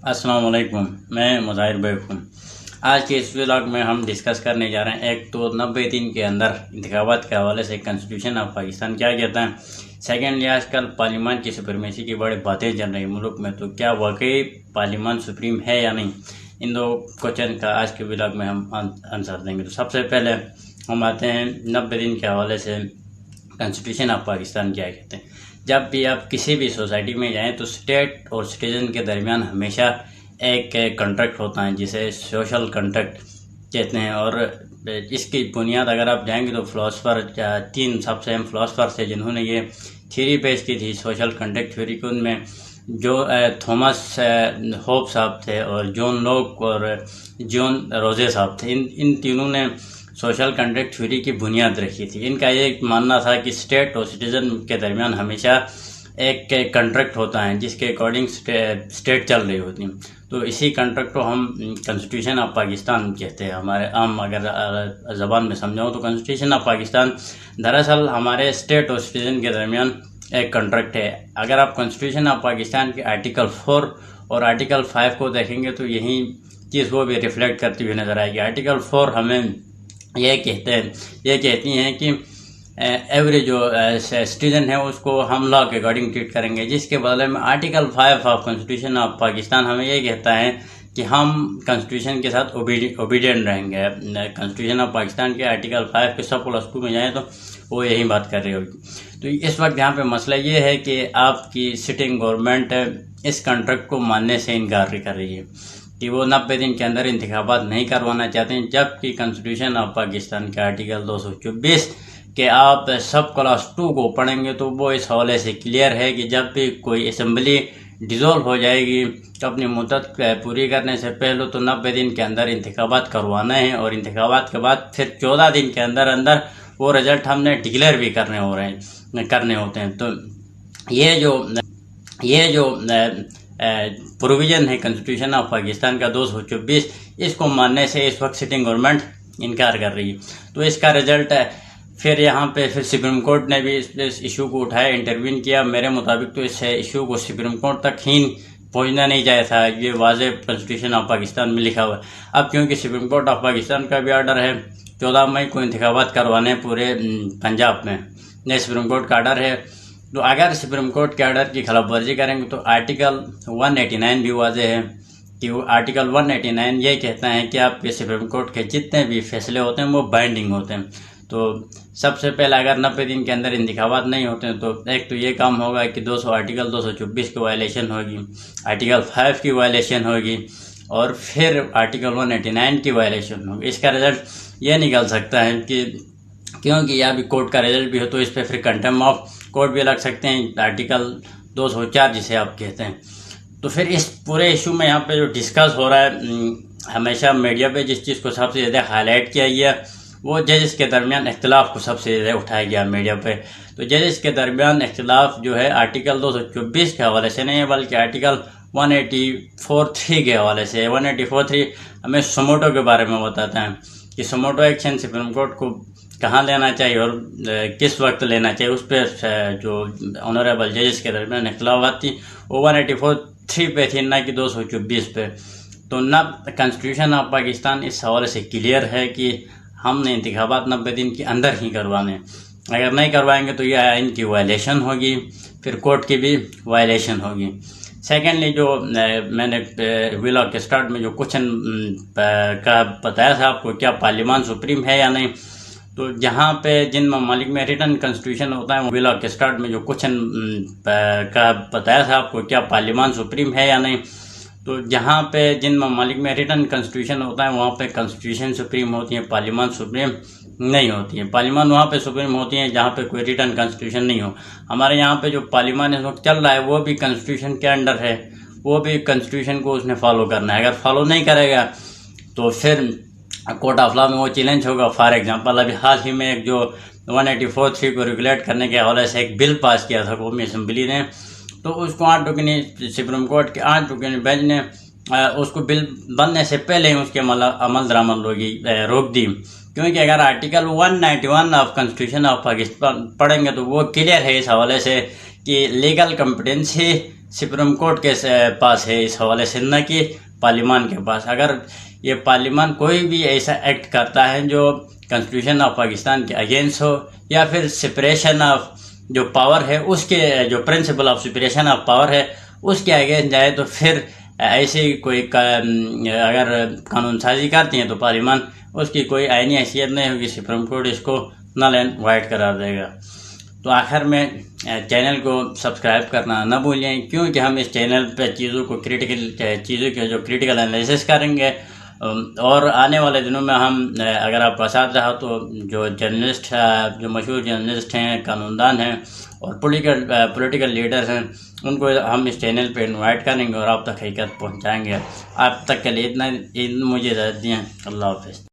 अस्सलाम वालेकुम, मैं मुज़ाहिर बेग हूँ। आज के इस व्लॉग में हम डिस्कस करने जा रहे हैं एक तो 90 दिन के अंदर इंतखाबात के हवाले से कॉन्स्टिट्यूशन ऑफ पाकिस्तान क्या कहता है। सेकेंडली, आजकल पार्लियामान की सुप्रीमेसी की बड़ी बातें चल रही मुल्क में, तो क्या वाकई पार्लियामान सुप्रीम है या नहीं, इन दो क्वेश्चन का आज के व्लॉग में हम आंसर देंगे। तो सबसे पहले हम आते हैं 90 दिन के हवाले से कॉन्स्टिट्यूशन ऑफ पाकिस्तान क्या कहते हैं। जब भी आप किसी भी सोसाइटी में जाएं तो स्टेट और सिटीजन के दरमियान हमेशा एक कॉन्ट्रैक्ट होता है जिसे सोशल कॉन्ट्रैक्ट कहते हैं। और इसकी बुनियाद अगर आप जाएंगे तो फिलोसफर, 3 सबसे अहम फिलोसफर थे जिन्होंने ये थ्योरी पेश की थी सोशल कॉन्ट्रैक्ट थ्योरी को। उनमें जो थॉमस होप साहब थे और जॉन लॉक और जॉन रोजे साहब थे, इन तीनों ने सोशल कॉन्ट्रैक्ट थ्योरी की बुनियाद रखी थी। इनका ये मानना था कि स्टेट और सिटीजन के दरमियान हमेशा एक कॉन्ट्रैक्ट होता है जिसके अकॉर्डिंग स्टेट चल रही होती है। तो इसी कॉन्ट्रैक्ट को हम कॉन्स्टिट्यूशन ऑफ पाकिस्तान कहते हैं। हमारे आम अगर ज़बान में समझाऊँ तो कॉन्स्टिट्यूशन ऑफ पाकिस्तान दरअसल हमारे स्टेट और सिटीजन के दरमियान एक कॉन्ट्रैक्ट है। अगर आप कॉन्स्टिट्यूशन ऑफ पाकिस्तान के आर्टिकल 4 और आर्टिकल 5 को देखेंगे तो यही चीज़ वो भी रिफ्लेक्ट करती हुई नजर आएगी। आर्टिकल 4 हमें ये कहती हैं कि एवरी जो सिटीजन है उसको हम लॉ के अकॉर्डिंग ट्रीट करेंगे, जिसके बदले में article 5 of constitution of Pakistan हमें ये कहता है कि हम कॉन्स्टिट्यूशन के साथ ओबीडियंट रहेंगे। कॉन्स्टिट्यूशन ऑफ पाकिस्तान के आर्टिकल 5 के सब+2 में जाएँ तो वो यही बात कर रही होगी। तो इस वक्त यहाँ पे मसला ये है कि आपकी सिटिंग गवर्नमेंट इस कॉन्ट्रैक्ट को मानने से इनकार कर रही है कि वो 90 दिन के अंदर इंतखाबात नहीं करवाना चाहते हैं, जबकि कॉन्स्टिट्यूशन ऑफ पाकिस्तान के आर्टिकल 224 के आप सब+2 को पढ़ेंगे तो वो इस हवाले से क्लियर है कि जब भी कोई असम्बली डिज़ोल्व हो जाएगी तो अपनी मुद्दत पूरी करने से पहले तो 90 दिन के अंदर इंतखाबात करवाना है, और इंतखाबात के बाद फिर 14 दिन के अंदर अंदर वो रिजल्ट हमने डिक्लेयर भी करने होते हैं। तो ये जो प्रोविज़न है कॉन्स्टिट्यूशन ऑफ पाकिस्तान का 224, इसको मानने से इस वक्त सिटिंग गवर्नमेंट इनकार कर रही है। तो इसका रिजल्ट फिर यहाँ पे सुप्रीम कोर्ट ने भी इस इशू को उठाया, इंटरवीन किया। मेरे मुताबिक तो इस इशू को सुप्रीम कोर्ट तक ही पहुँचना नहीं चाहिए था, ये वाज़ेह कॉन्स्टिट्यूशन ऑफ पाकिस्तान में लिखा हुआ है। अब क्योंकि सुप्रीम कोर्ट ऑफ पाकिस्तान का भी ऑर्डर है 14 मई को इंतखाबात करवाने पूरे पंजाब में, नए सुप्रीम कोर्ट का ऑर्डर है। तो अगर सुप्रीम कोर्ट के ऑर्डर की खिलाफ वर्जी करेंगे तो आर्टिकल 189 भी वाज़ेह है कि वो आर्टिकल 189 ये कहता है कि आपके सुप्रीम कोर्ट के जितने भी फैसले होते हैं वो बाइंडिंग होते हैं। तो सबसे पहले अगर 90 दिन के अंदर इंतखाबात नहीं होते हैं तो एक तो ये काम होगा कि आर्टिकल 224 की वायलेशन होगी, आर्टिकल 5 की वायलेशन होगी, और फिर आर्टिकल 189 की वायलेशन होगी। इसका रिजल्ट ये निकल सकता है कि क्योंकि अभी कोर्ट का रिजल्ट भी हो तो इस पर फिर कंटेम्प्ट ऑफ कोर्ट भी लग सकते हैं, आर्टिकल 204 जिसे आप कहते हैं। तो फिर इस पूरे इशू में यहाँ पे जो डिस्कस हो रहा है, हमेशा मीडिया पे जिस चीज़ को सबसे ज़्यादा हाईलाइट किया गया वो जजेस के दरमियान इख्तिलाफ को सबसे ज़्यादा उठाया गया मीडिया पे। तो जजेस के दरमियान इख्तिलाफ जो है आर्टिकल 224 के हवाले से नहीं है बल्कि आर्टिकल 184(3) के हवाले से। 184(3) हमें सुमोटो के बारे में बताता है कि सुमोटो एक्शन सुप्रीम कोर्ट को कहाँ लेना चाहिए और किस वक्त लेना चाहिए। उस पर जो ऑनरेबल जजेस के दरमियान इख्तिलाफ थी वो 184(3) पे थी, ना कि 224 पे। तो ना कॉन्स्टिट्यूशन ऑफ पाकिस्तान इस हवाले से क्लियर है कि हमने इंतखाबात 90 दिन के अंदर ही करवाने, अगर नहीं करवाएंगे तो यह आइन की वायलेशन होगी, फिर कोर्ट की भी वायलेशन होगी। सेकेंडली, जो मैंने व्लॉग के स्टार्ट में जो क्वेश्चन का बताया था आपको, क्या पार्लियामान सुप्रीम है या नहीं, तो जहाँ पे जिन ममालिक में रिटर्न कॉन्स्टिट्यूशन होता है, व्लॉग के स्टार्ट में जो क्वेश्चन का बताया था आपको, क्या पार्लियामान सुप्रीम है या नहीं, तो जहाँ पे जिन ममालिक में रिटर्न कॉन्स्टिट्यूशन होता है वहाँ पे कॉन्स्टिट्यूशन सुप्रीम होती है, पार्लियामान सुप्रीम नहीं होती है। पार्लियामान वहाँ पे सुप्रीम होती है जहाँ पे कोई रिटर्न कॉन्स्टिट्यूशन नहीं हो। हमारे यहाँ पे जो पार्लियामान इस वक्त चल रहा है वो भी कॉन्स्टिट्यूशन के अंडर है, वो भी कॉन्स्टिट्यूशन को उसने फॉलो करना है। अगर फॉलो नहीं करेगा तो फिर कोर्ट ऑफ लॉ में वो चैलेंज होगा। फॉर एग्जांपल, अभी हाल ही में एक जो 184(3) को रेगुलेट करने के हवाले से एक बिल पास किया था कौमी असम्बली ने, तो उसको 8 रुकनी सुप्रीम कोर्ट के 8 रुकनी बेंच ने उसको बिल बनने से पहले ही उसके अमल दरामद रोक दी, क्योंकि अगर article 191 of constitution of Pakistan पढ़ेंगे तो वो क्लियर है इस हवाले से कि लीगल कॉम्पिटेंसी सुप्रीम कोर्ट के पास है इस हवाले से, न कि पार्लियामान के पास। अगर ये पार्लियामान कोई भी ऐसा एक्ट करता है जो कॉन्स्टिट्यूशन ऑफ पाकिस्तान के अगेंस्ट हो, या फिर सेपरेशन ऑफ जो पावर है उसके, जो principle of separation of power है उसके अगेंस्ट जाए, तो फिर ऐसे कोई अगर कानून साजी करती हैं तो पार्लियामान उसकी कोई आईनी हैसियत नहीं होगी, सुप्रीम कोर्ट इसको नल एंड वाइड करार देगा। तो आखिर में चैनल को सब्सक्राइब करना ना भूलें, क्योंकि हम इस चैनल पे चीज़ों को चीज़ों के जो क्रिटिकल एनालिसिस करेंगे, और आने वाले दिनों में हम, अगर आपका साथ रहा तो जो जर्नलिस्ट, जो मशहूर जर्नलिस्ट हैं, कानूनदान हैं और पॉलिटिकल लीडर्स हैं, उनको हम इस चैनल पे इनवाइट करेंगे और आप तक हकीकत पहुंचाएंगे। आप तक के लिए इतना मुझे इजाज़त दिए। अल्लाह हाफ़िज़।